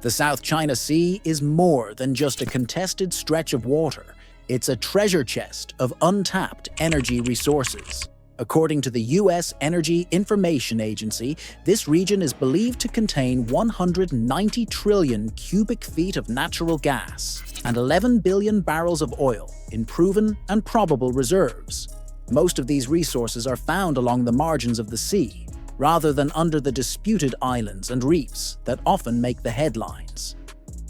The South China Sea is more than just a contested stretch of water. It's a treasure chest of untapped energy resources. According to the U.S. Energy Information Agency, this region is believed to contain 190 trillion cubic feet of natural gas and 11 billion barrels of oil in proven and probable reserves. Most of these resources are found along the margins of the sea, rather than under the disputed islands and reefs that often make the headlines.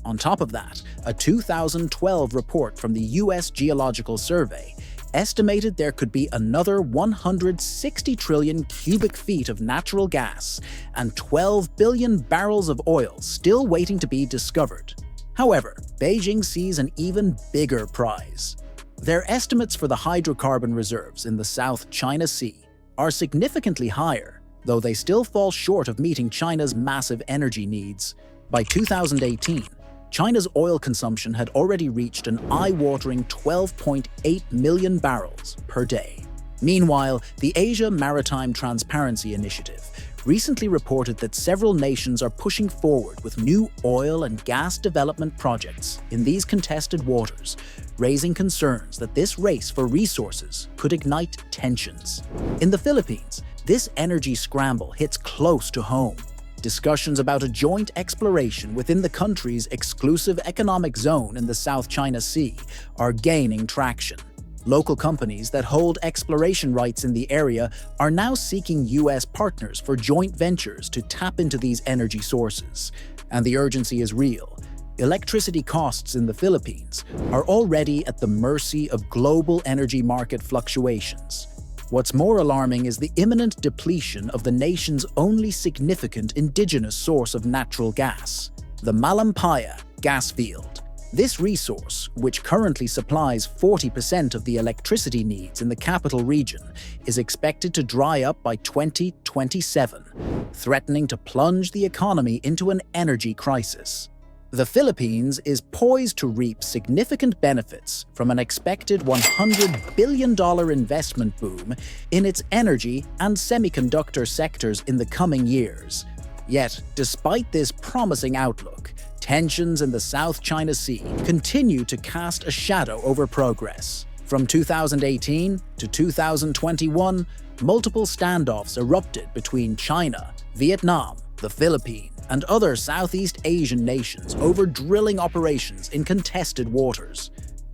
On top of that, a 2012 report from the U.S. Geological Survey estimated there could be another 160 trillion cubic feet of natural gas and 12 billion barrels of oil still waiting to be discovered. However, Beijing sees an even bigger prize. Their estimates for the hydrocarbon reserves in the South China Sea are significantly higher, though they still fall short of meeting China's massive energy needs. By 2018, China's oil consumption had already reached an eye-watering 12.8 million barrels per day. Meanwhile, the Asia Maritime Transparency Initiative recently reported that several nations are pushing forward with new oil and gas development projects in these contested waters, raising concerns that this race for resources could ignite tensions. In the Philippines, this energy scramble hits close to home. Discussions about a joint exploration within the country's exclusive economic zone in the South China Sea are gaining traction. Local companies that hold exploration rights in the area are now seeking U.S. partners for joint ventures to tap into these energy sources. And the urgency is real. Electricity costs in the Philippines are already at the mercy of global energy market fluctuations. What's more alarming is the imminent depletion of the nation's only significant indigenous source of natural gas, the Malampaya gas field. This resource, which currently supplies 40% of the electricity needs in the capital region, is expected to dry up by 2027, threatening to plunge the economy into an energy crisis. The Philippines is poised to reap significant benefits from an expected $100 billion investment boom in its energy and semiconductor sectors in the coming years. Yet, despite this promising outlook, tensions in the South China Sea continue to cast a shadow over progress. From 2018 to 2021, multiple standoffs erupted between China, Vietnam, the Philippines, and other Southeast Asian nations over drilling operations in contested waters.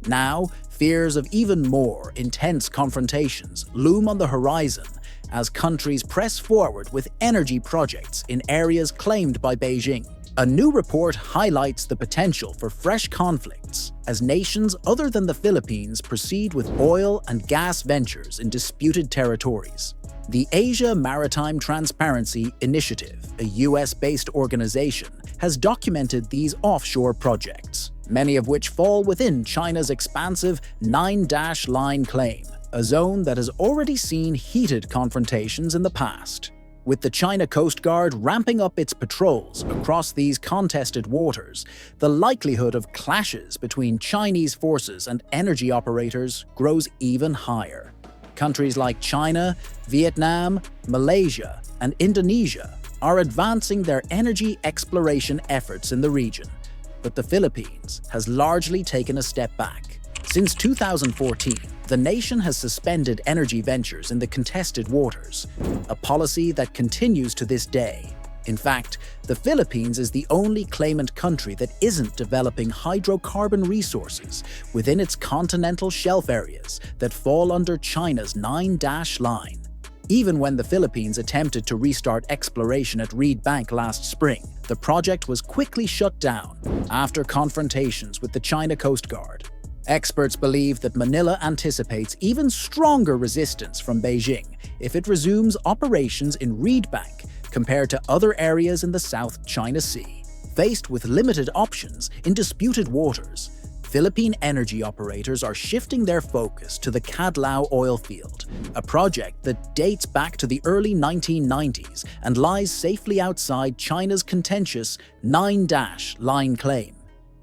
Now, fears of even more intense confrontations loom on the horizon as countries press forward with energy projects in areas claimed by Beijing. A new report highlights the potential for fresh conflicts as nations other than the Philippines proceed with oil and gas ventures in disputed territories. The Asia Maritime Transparency Initiative, a US-based organization, has documented these offshore projects, many of which fall within China's expansive 9-line claim, a zone that has already seen heated confrontations in the past. With the China Coast Guard ramping up its patrols across these contested waters, the likelihood of clashes between Chinese forces and energy operators grows even higher. Countries like China, Vietnam, Malaysia, and Indonesia are advancing their energy exploration efforts in the region, but the Philippines has largely taken a step back. Since 2014, the nation has suspended energy ventures in the contested waters, a policy that continues to this day. In fact, the Philippines is the only claimant country that isn't developing hydrocarbon resources within its continental shelf areas that fall under China's 9-line. Even when the Philippines attempted to restart exploration at Reed Bank last spring, the project was quickly shut down after confrontations with the China Coast Guard. Experts believe that Manila anticipates even stronger resistance from Beijing if it resumes operations in Reed Bank compared to other areas in the South China Sea. Faced with limited options in disputed waters, Philippine energy operators are shifting their focus to the Cadlao oil field, a project that dates back to the early 1990s and lies safely outside China's contentious 9-line claim.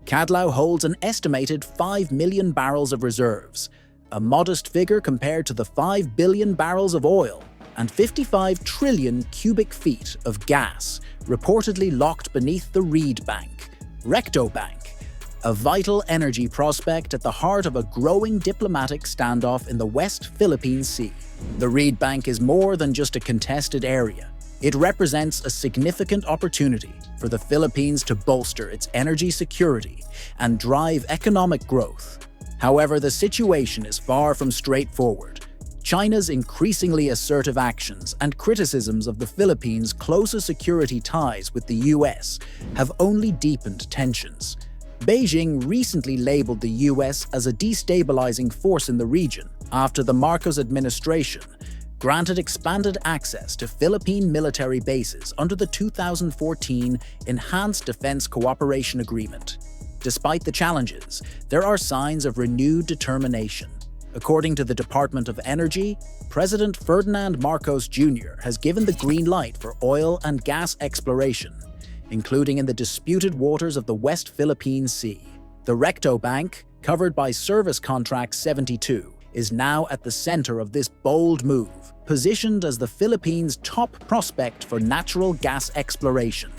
Cadlao holds an estimated 5 million barrels of reserves, a modest figure compared to the 5 billion barrels of oil and 55 trillion cubic feet of gas reportedly locked beneath the Reed Bank, Recto Bank, a vital energy prospect at the heart of a growing diplomatic standoff in the West Philippine Sea. The Reed Bank is more than just a contested area. It represents a significant opportunity for the Philippines to bolster its energy security and drive economic growth. However, the situation is far from straightforward. China's increasingly assertive actions and criticisms of the Philippines' closer security ties with the US have only deepened tensions. Beijing recently labeled the US as a destabilizing force in the region after the Marcos administration granted expanded access to Philippine military bases under the 2014 Enhanced Defense Cooperation Agreement. Despite the challenges, there are signs of renewed determination. According to the Department of Energy, President Ferdinand Marcos Jr. has given the green light for oil and gas exploration, including in the disputed waters of the West Philippine Sea. The Recto Bank, covered by Service Contract 72, is now at the center of this bold move, positioned as the Philippines' top prospect for natural gas exploration.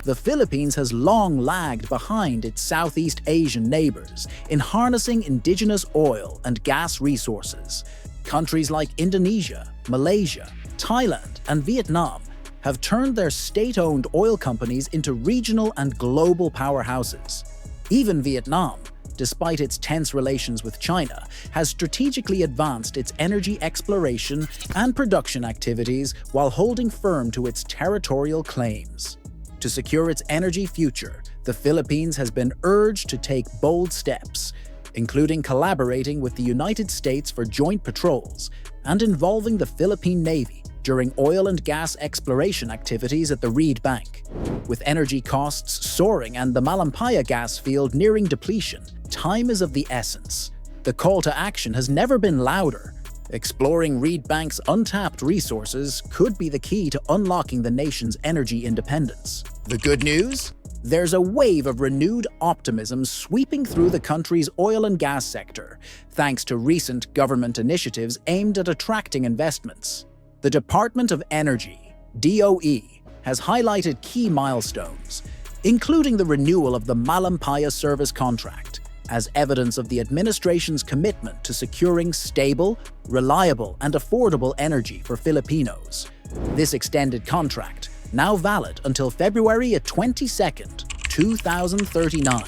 The Philippines has long lagged behind its Southeast Asian neighbors in harnessing indigenous oil and gas resources. Countries like Indonesia, Malaysia, Thailand, and Vietnam have turned their state-owned oil companies into regional and global powerhouses. Even Vietnam, despite its tense relations with China, has strategically advanced its energy exploration and production activities while holding firm to its territorial claims. To secure its energy future, the Philippines has been urged to take bold steps, including collaborating with the United States for joint patrols and involving the Philippine Navy during oil and gas exploration activities at the Reed Bank. With energy costs soaring and the Malampaya gas field nearing depletion, time is of the essence. The call to action has never been louder. Exploring Reed Bank's untapped resources could be the key to unlocking the nation's energy independence. The good news? There's a wave of renewed optimism sweeping through the country's oil and gas sector, thanks to recent government initiatives aimed at attracting investments. The Department of Energy, DOE, has highlighted key milestones, including the renewal of the Malampaya service contract, as evidence of the administration's commitment to securing stable, reliable, and affordable energy for Filipinos. This extended contract, now valid until February 22nd, 2039,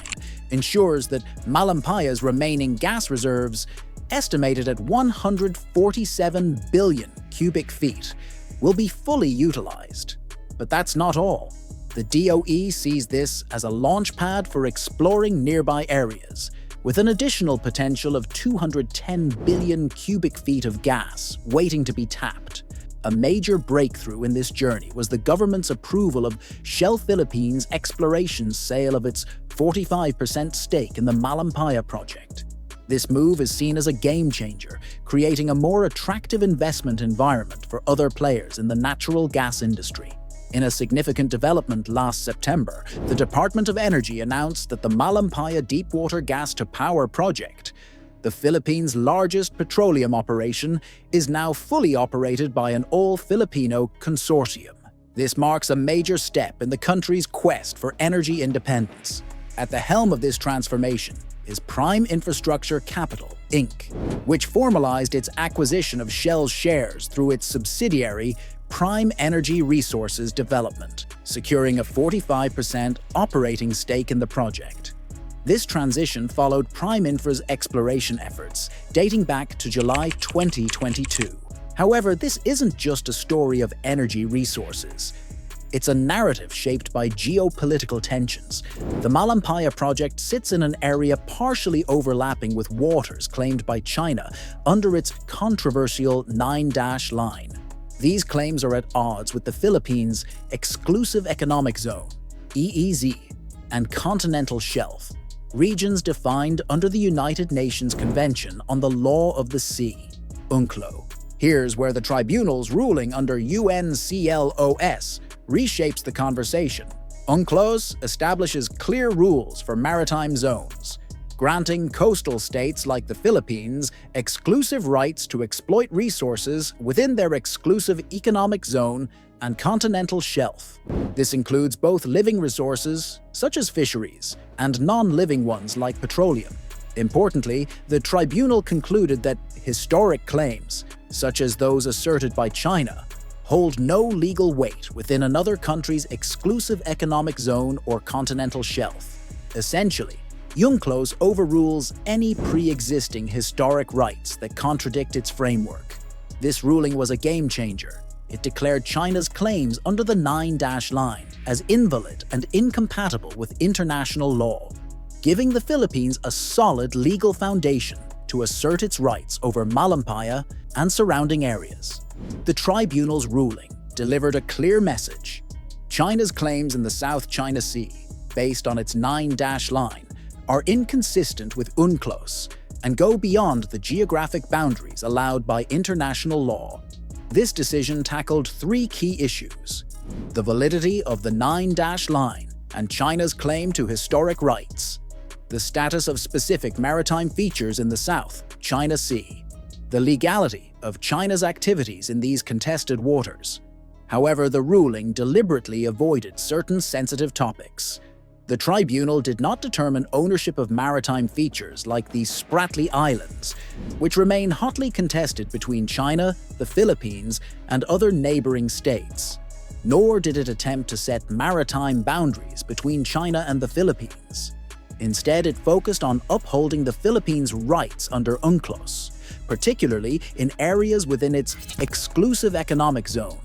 ensures that Malampaya's remaining gas reserves, estimated at 147 billion cubic feet, will be fully utilized. But that's not all. The DOE sees this as a launchpad for exploring nearby areas, with an additional potential of 210 billion cubic feet of gas waiting to be tapped. A major breakthrough in this journey was the government's approval of Shell Philippines Exploration's sale of its 45% stake in the Malampaya project. This move is seen as a game-changer, creating a more attractive investment environment for other players in the natural gas industry. In a significant development last September, the Department of Energy announced that the Malampaya Deepwater Gas-to-Power project, the Philippines' largest petroleum operation, is now fully operated by an all-Filipino consortium. This marks a major step in the country's quest for energy independence. At the helm of this transformation is Prime Infrastructure Capital, Inc., which formalized its acquisition of Shell's shares through its subsidiary Prime Energy Resources Development, securing a 45% operating stake in the project. This transition followed Prime Infra's exploration efforts, dating back to July 2022. However, this isn't just a story of energy resources. It's a narrative shaped by geopolitical tensions. The Malampaya project sits in an area partially overlapping with waters claimed by China under its controversial 9-dash line. These claims are at odds with the Philippines' Exclusive Economic Zone, EEZ, and Continental Shelf, regions defined under the United Nations Convention on the Law of the Sea, UNCLOS. Here's where the Tribunal's ruling under UNCLOS reshapes the conversation. UNCLOS establishes clear rules for maritime zones, granting coastal states like the Philippines exclusive rights to exploit resources within their exclusive economic zone and continental shelf. This includes both living resources, such as fisheries, and non-living ones like petroleum. Importantly, the tribunal concluded that historic claims, such as those asserted by China, hold no legal weight within another country's exclusive economic zone or continental shelf. Essentially, UNCLOS overrules any pre-existing historic rights that contradict its framework. This ruling was a game-changer. It declared China's claims under the 9-dash line as invalid and incompatible with international law, giving the Philippines a solid legal foundation to assert its rights over Malampaya and surrounding areas. The tribunal's ruling delivered a clear message. China's claims in the South China Sea, based on its 9-dash line, are inconsistent with UNCLOS and go beyond the geographic boundaries allowed by international law. This decision tackled 3 key issues: the validity of the 9-dash line and China's claim to historic rights, the status of specific maritime features in the South China Sea, the legality of China's activities in these contested waters. However, the ruling deliberately avoided certain sensitive topics. The tribunal did not determine ownership of maritime features like the Spratly Islands, which remain hotly contested between China, the Philippines, and other neighboring states. Nor did it attempt to set maritime boundaries between China and the Philippines. Instead, it focused on upholding the Philippines' rights under UNCLOS, particularly in areas within its exclusive economic zone,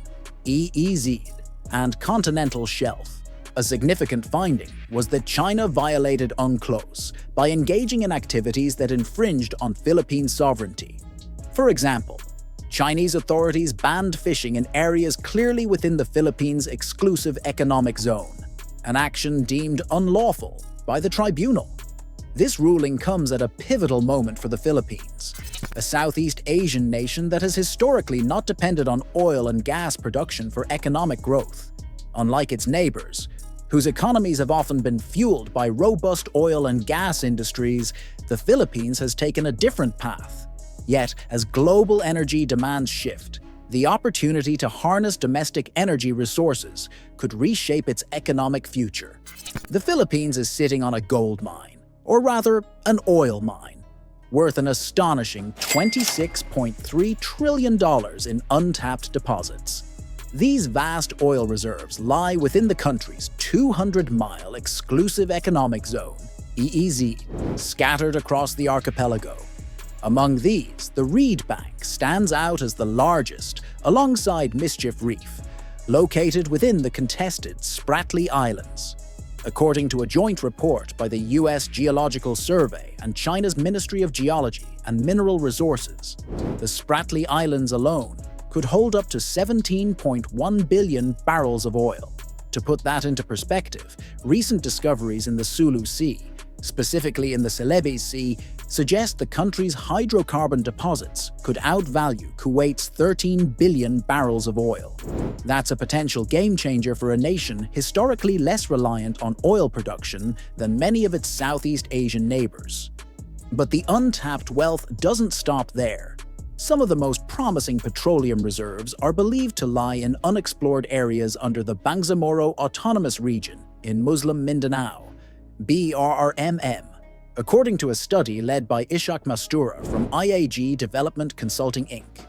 EEZ, and continental shelf. A significant finding was that China violated UNCLOS by engaging in activities that infringed on Philippine sovereignty. For example, Chinese authorities banned fishing in areas clearly within the Philippines' exclusive economic zone, an action deemed unlawful by the tribunal. This ruling comes at a pivotal moment for the Philippines, a Southeast Asian nation that has historically not depended on oil and gas production for economic growth. Unlike its neighbors, whose economies have often been fueled by robust oil and gas industries, the Philippines has taken a different path. Yet, as global energy demands shift, the opportunity to harness domestic energy resources could reshape its economic future. The Philippines is sitting on a gold mine, or rather, an oil mine, worth an astonishing $26.3 trillion in untapped deposits. These vast oil reserves lie within the country's 200-mile exclusive economic zone, EEZ, scattered across the archipelago. Among these, the Reed Bank stands out as the largest, alongside Mischief Reef, located within the contested Spratly Islands. According to a joint report by the U.S. Geological Survey and China's Ministry of Geology and Mineral Resources, the Spratly Islands alone could hold up to 17.1 billion barrels of oil. To put that into perspective, recent discoveries in the Sulu Sea, specifically in the Celebes Sea, suggest the country's hydrocarbon deposits could outvalue Kuwait's 13 billion barrels of oil. That's a potential game-changer for a nation historically less reliant on oil production than many of its Southeast Asian neighbors. But the untapped wealth doesn't stop there. Some of the most promising petroleum reserves are believed to lie in unexplored areas under the Bangsamoro Autonomous Region in Muslim Mindanao, BRRMM. According to a study led by Ishak Mastura from IAG Development Consulting Inc.,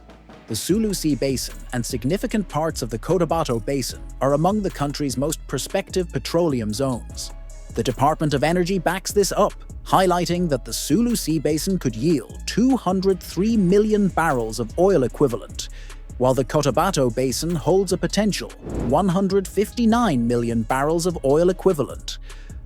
the Sulu Sea Basin and significant parts of the Cotabato Basin are among the country's most prospective petroleum zones. The Department of Energy backs this up, highlighting that the Sulu Sea Basin could yield 203 million barrels of oil equivalent, while the Cotabato Basin holds a potential 159 million barrels of oil equivalent,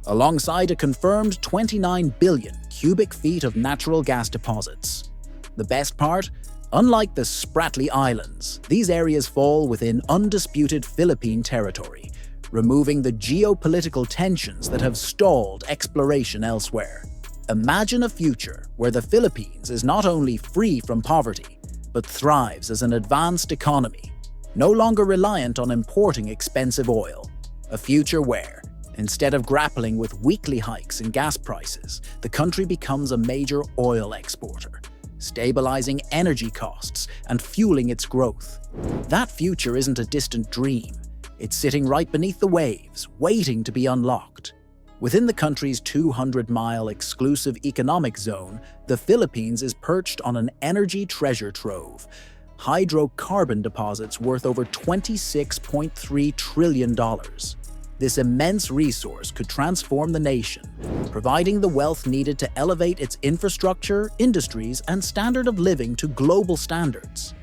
alongside a confirmed 29 billion cubic feet of natural gas deposits. The best part? Unlike the Spratly Islands, these areas fall within undisputed Philippine territory, removing the geopolitical tensions that have stalled exploration elsewhere. Imagine a future where the Philippines is not only free from poverty, but thrives as an advanced economy, no longer reliant on importing expensive oil. A future where, instead of grappling with weekly hikes in gas prices, the country becomes a major oil exporter, stabilizing energy costs and fueling its growth. That future isn't a distant dream. It's sitting right beneath the waves, waiting to be unlocked. Within the country's 200-mile exclusive economic zone, the Philippines is perched on an energy treasure trove. Hydrocarbon deposits worth over $26.3 trillion. This immense resource could transform the nation, providing the wealth needed to elevate its infrastructure, industries, and standard of living to global standards.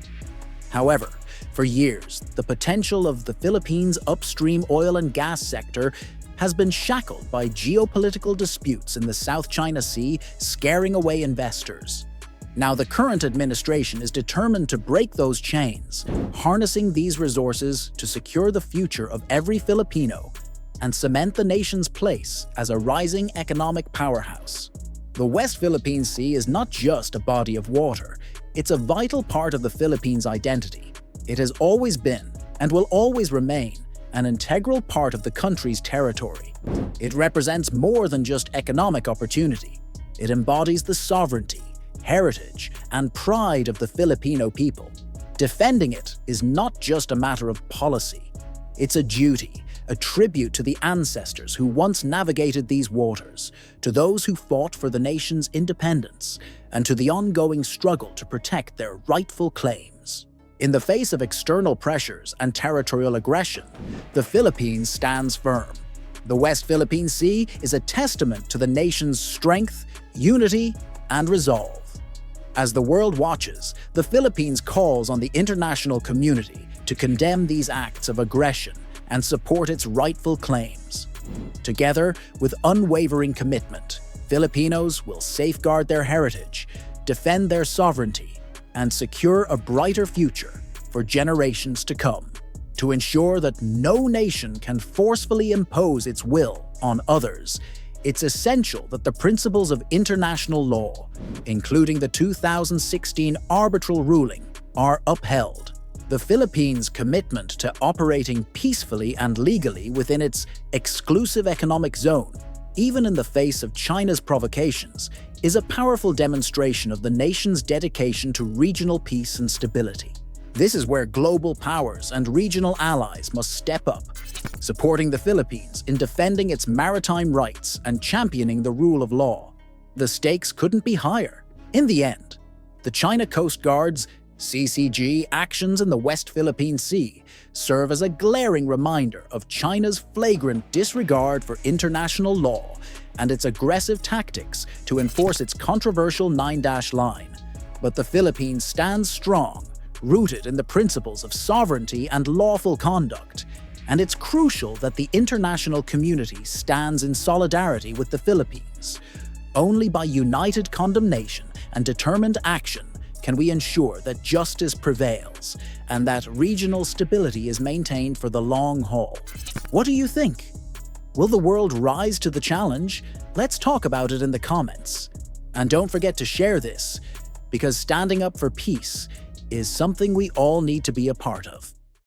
However, for years, the potential of the Philippines' upstream oil and gas sector has been shackled by geopolitical disputes in the South China Sea, scaring away investors. Now, the current administration is determined to break those chains, harnessing these resources to secure the future of every Filipino and cement the nation's place as a rising economic powerhouse. The West Philippine Sea is not just a body of water, it's a vital part of the Philippines' identity. It has always been, and will always remain, an integral part of the country's territory. It represents more than just economic opportunity. It embodies the sovereignty, heritage, and pride of the Filipino people. Defending it is not just a matter of policy. It's a duty, a tribute to the ancestors who once navigated these waters, to those who fought for the nation's independence, and to the ongoing struggle to protect their rightful claims. In the face of external pressures and territorial aggression, the Philippines stands firm. The West Philippine Sea is a testament to the nation's strength, unity, and resolve. As the world watches, the Philippines calls on the international community to condemn these acts of aggression and support its rightful claims. Together, with unwavering commitment, Filipinos will safeguard their heritage, defend their sovereignty, and secure a brighter future for generations to come. To ensure that no nation can forcefully impose its will on others, it's essential that the principles of international law, including the 2016 arbitral ruling, are upheld. The Philippines' commitment to operating peacefully and legally within its exclusive economic zone, even in the face of China's provocations, is a powerful demonstration of the nation's dedication to regional peace and stability. This is where global powers and regional allies must step up, supporting the Philippines in defending its maritime rights and championing the rule of law. The stakes couldn't be higher. In the end, the China Coast Guard's CCG actions in the West Philippine Sea serve as a glaring reminder of China's flagrant disregard for international law and its aggressive tactics to enforce its controversial 9-dash line. But the Philippines stands strong, rooted in the principles of sovereignty and lawful conduct, and it's crucial that the international community stands in solidarity with the Philippines. Only by united condemnation and determined action can we ensure that justice prevails and that regional stability is maintained for the long haul. What do you think? Will the world rise to the challenge? Let's talk about it in the comments. And don't forget to share this, because standing up for peace is something we all need to be a part of.